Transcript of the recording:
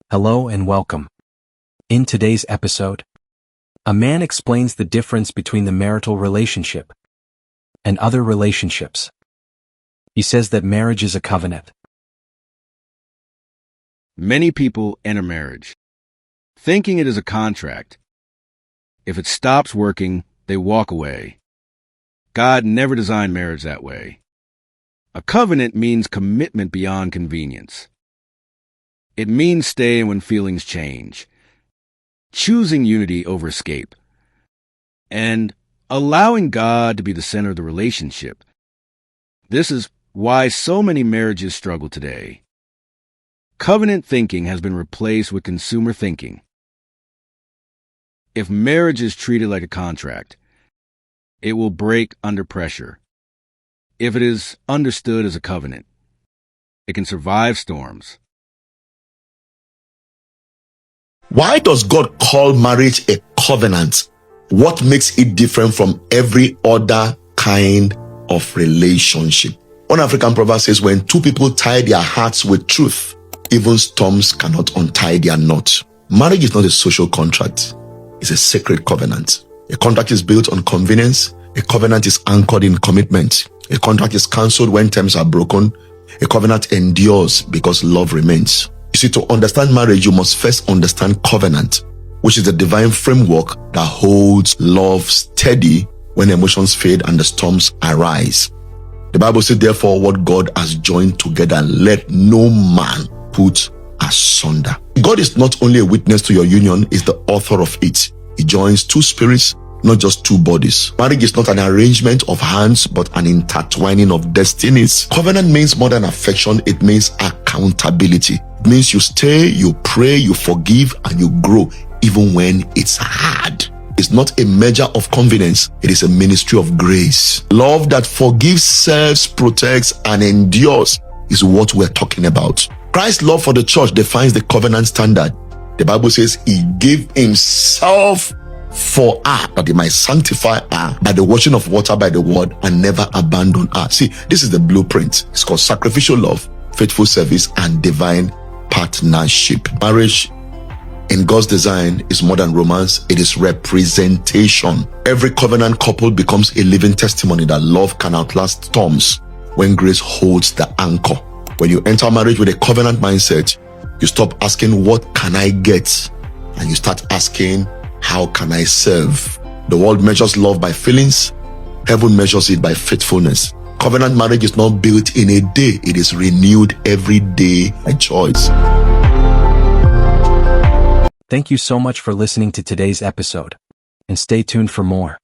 Hello and welcome. In today's episode, a man explains the difference between the marital relationship and other relationships. He says that marriage is a covenant. Many people enter marriage thinking it is a contract. If it stops working, they walk away. God never designed marriage that way. A covenant means commitment beyond convenience. It means staying when feelings change, choosing unity over escape, and allowing God to be the center of the relationship. This is why so many marriages struggle today. Covenant thinking has been replaced with consumer thinking. If marriage is treated like a contract, it will break under pressure. If it is understood as a covenant, it can survive storms. Why does God call marriage a covenant? What makes it different from every other kind of relationship? One African proverb says, when two people tie their hearts with truth, even storms cannot untie their knot. Marriage is not a social contract. It's a sacred covenant. A contract is built on convenience. A covenant is anchored in commitment. A contract is cancelled when terms are broken. A covenant endures because love remains. You see, to understand marriage, you must first understand covenant, which is the divine framework that holds love steady when emotions fade and the storms arise. The Bible says, therefore, what God has joined together, let no man put asunder. God is not only a witness to your union, he's the author of it. He joins two spirits, not just two bodies. Marriage is not an arrangement of hands, but an intertwining of destinies. Covenant means more than affection, it means accountability. It means you stay, you pray, you forgive, and you grow, even when it's hard. It's not a measure of convenience, it is a ministry of grace. Love that forgives, serves, protects, and endures is what we're talking about. Christ's love for the church defines the covenant standard. The Bible says he gave himself for her, that he might sanctify her by the washing of water by the word and never abandon her. See, this is the blueprint. It's called sacrificial love, faithful service, and divine partnership. Marriage in God's design is more than romance, it is representation. Every covenant couple becomes a living testimony that love can outlast storms when grace holds the anchor. When you enter marriage with a covenant mindset, you stop asking, what can I get? And you start asking, how can I serve? The world measures love by feelings. Heaven measures it by faithfulness. Covenant marriage is not built in a day. It is renewed every day by choice. Thank you so much for listening to today's episode, and stay tuned for more.